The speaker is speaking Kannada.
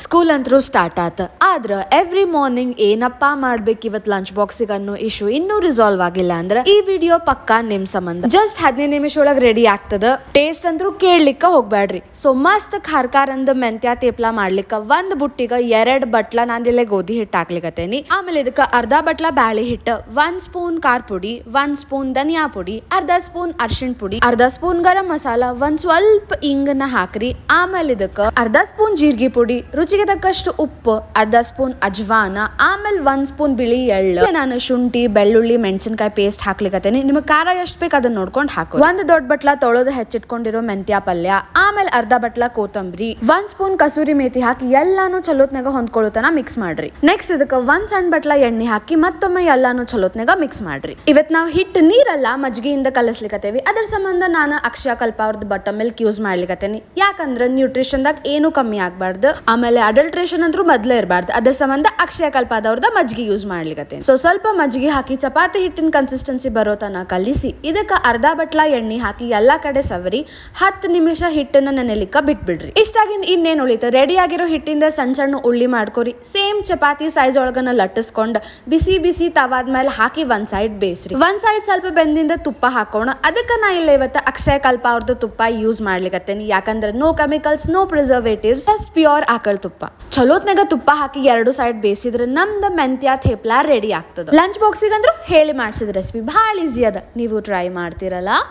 ಸ್ಕೂಲ್ ಅಂತರೂ ಸ್ಟಾರ್ಟ್ ಆತ ಆದ್ರ ಎವ್ರಿ ಮಾರ್ನಿಂಗ್ ಏನಪ್ಪಾ ಮಾಡ್ಬೇಕು ಇವತ್ ಲಂಚ್ ಬಾಕ್ಸಿಗೆ ಅನ್ನೋ ಇಶ್ಯೂ ಇನ್ನೂ ರಿಸಾಲ್ವ್ ಆಗಿಲ್ಲ ಅಂದ್ರ ಈ ವಿಡಿಯೋ ಪಕ್ಕಾ ನಿಮ್ ಸಂಬಂಧ. ಜಸ್ಟ್ 15 ನಿಮಿಷ ಒಳಗ್ ರೆಡಿ ಆಗ್ತದ. ಟೇಸ್ಟ್ ಅಂತರೂ ಕೇಳಲಿಕ್ಕ ಹೋಗ್ಬ್ಯಾಡ್ರಿ. ಸೊ ಮಸ್ತ್ ಖಾರ್ಕಾರಂದ ಮೆಂತ್ಯ ತೇಪ್ಲಾ ಮಾಡ್ಲಿಕ್ಕ ಒಂದ್ ಬುಟ್ಟಿಗ 2 ಬಟ್ಲ ನಾನಿಲ್ಲೇ ಗೋಧಿ ಹಿಟ್ಟು ಹಾಕ್ಲಿಕತ್ತೇನಿ. ಆಮೇಲೆ ಇದಕ್ಕ ಅರ್ಧ ಬಟ್ಲ ಬ್ಯಾಳಿ ಹಿಟ್ಟು, 1 ಸ್ಪೂನ್ ಖಾರ ಪುಡಿ, 1 ಸ್ಪೂನ್ ಧನಿಯಾ ಪುಡಿ, ಅರ್ಧ ಸ್ಪೂನ್ ಅರ್ಶಿಣ ಪುಡಿ, ಅರ್ಧ ಸ್ಪೂನ್ ಗರಂ ಮಸಾಲ, ಒಂದ್ ಸ್ವಲ್ಪ ಇಂಗನ್ನ ಹಾಕ್ರಿ. ಆಮೇಲೆ ಇದಕ್ಕ ಅರ್ಧ ಸ್ಪೂನ್ ಜೀರಿಗೆ ಪುಡಿ, ರುಚಿಗೆ ತಕ್ಕಷ್ಟು ಉಪ್ಪು, ಅರ್ಧ ಸ್ಪೂನ್ ಅಜ್ವಾನ, ಆಮೇಲೆ 1 ಸ್ಪೂನ್ ಬಿಳಿ ಎಳ್ಳು. ನಾನು ಶುಂಠಿ, ಬೆಳ್ಳುಳ್ಳಿ, ಮೆಣಸಿನಕಾಯಿ ಪೇಸ್ಟ್ ಹಾಕ್ಲಿಕತ್ತೇನೆ. ನಿಮಗೆ ಖಾರ ಎಷ್ಟು ಬೇಕು ಅದನ್ನ ನೋಡ್ಕೊಂಡು ಹಾಕೋ. 1 ದೊಡ್ಡ ಬಟ್ಲ ತೊಳೆದು ಹೆಚ್ಚಿಟ್ಕೊಂಡಿರೋ ಮೆಂತ್ಯ ಪಲ್ಯ, ಆಮೇಲೆ ಅರ್ಧ ಬಟ್ಲ ಕೊತ್ತಂಬರಿ, 1 ಸ್ಪೂನ್ ಕಸೂರಿ ಮೇಥಿ ಹಾಕಿ ಎಲ್ಲಾನು ಚಲೋತ್ನಾಗ ಹೊಂದ್ಕೊಳ್ಳೋತನ ಮಿಕ್ಸ್ ಮಾಡ್ರಿ. ನೆಕ್ಸ್ಟ್ ಇದಕ್ಕ 1 ಸಣ್ಣ ಬಟ್ಲ ಎಣ್ಣೆ ಹಾಕಿ ಮತ್ತೊಮ್ಮೆ ಎಲ್ಲಾನು ಚಲೋತ್ನಾಗ ಮಿಕ್ಸ್ ಮಾಡ್ರಿ. ಇವತ್ ನಾವು ಹಿಟ್ಟು ನೀರಲ್ಲ ಮಜ್ಜಿಗೆಯಿಂದ ಕಲಸ್ಲಿಕತ್ತೇವಿ. ಅದ್ರ ಸಂಬಂಧ ನಾನು ಅಕ್ಷಯ ಕಲ್ಪ ಅವ್ರದ್ದು ಬಟರ್ ಮಿಲ್ಕ್ ಯೂಸ್ ಮಾಡ್ಲಿಕತ್ತೇನಿ. ಯಾಕಂದ್ರೆ ನ್ಯೂಟ್ರಿಷನ್ದಾಗ ಏನು ಕಮ್ಮಿ ಆಗ್ಬಾರ್ದು, ಆಮೇಲೆ ಅಡಲ್ಟ್ರೇಷನ್ ಅಂತೂ ಮೊದ್ಲೇ ಇರಬಾರ್ದು. ಅದ್ರ ಸಂಬಂಧ ಅಕ್ಷಯ ಕಲ್ಪದವ್ರದ ಮಜ್ಜಿಗೆ ಯೂಸ್ ಮಾಡ್ಲಿಕತ್ತೇನೆ. ಸೊ ಸ್ವಲ್ಪ ಮಜ್ಜಿಗೆ ಹಾಕಿ ಚಪಾತಿ ಹಿಟ್ಟಿನ ಕನ್ಸಿಸ್ಟೆನ್ಸಿ ಬರೋ ತನ ಕಲಿಸಿ ಇದಕ್ಕ ಅರ್ಧ ಬಟ್ಲ ಎಣ್ಣೆ ಹಾಕಿ ಎಲ್ಲಾ ಕಡೆ ಸವರಿ 10 ನಿಮಿಷ ಹಿಟ್ಟನ್ನ ನೆನೆಲಿಕ್ಕ ಬಿಟ್ಬಿಡ್ರಿ. ಇಷ್ಟಾಗಿಂದ ಇನ್ನೇನು ಉಳಿತು, ರೆಡಿ ಆಗಿರೋ ಹಿಟ್ಟಿಂದ ಸಣ್ಣ ಸಣ್ಣ ಉಳ್ಳಿ ಮಾಡ್ಕೊರಿ. ಸೇಮ್ ಚಪಾತಿ ಸೈಜ್ ಒಳಗನ ಲಟ್ಟಿಸ್ಕೊಂಡ್ ಬಿಸಿ ಬಿಸಿ ತವಾದ್ಮೇಲೆ ಹಾಕಿ ಒಂದ್ ಸೈಡ್ ಬೇಯಿಸ್ರಿ. ಒಂದ್ ಸೈಡ್ ಸ್ವಲ್ಪ ಬೆಂದಿಂದ ತುಪ್ಪ ಹಾಕೋಣ. ಅದಕ್ಕ ನಾ ಇಲ್ಲ ಇವತ್ತು ಅಕ್ಷಯ ಕಲ್ಪ ಅವ್ರದ್ದು ತುಪ್ಪ ಯೂಸ್ ಮಾಡ್ಲಿಕತ್ತೇನಿ. ಯಾಕಂದ್ರೆ no chemicals, no preservatives, just pure ಆಕಳ ತುಪ್ಪ. ಚಲೋತ್ನಾಗ ತುಪ್ಪ ಹಾಕಿ 2 ಸೈಡ್ ಬೇಯಿಸಿದ್ರೆ ನಮ್ದು ಮೆಂತ್ಯ ಥೇಪ್ಲಾ ರೆಡಿ ಆಗ್ತದ. ಲಂಚ್ ಬಾಕ್ಸಿಗೆ ಅಂದ್ರೂ ಹೇಳಿ ಮಾಡ್ಸಿದ ರೆಸಿಪಿ ಬಹಳ ಈಸಿ ಅದ. ನೀವು ಟ್ರೈ ಮಾಡ್ತಿರಲ್ಲ.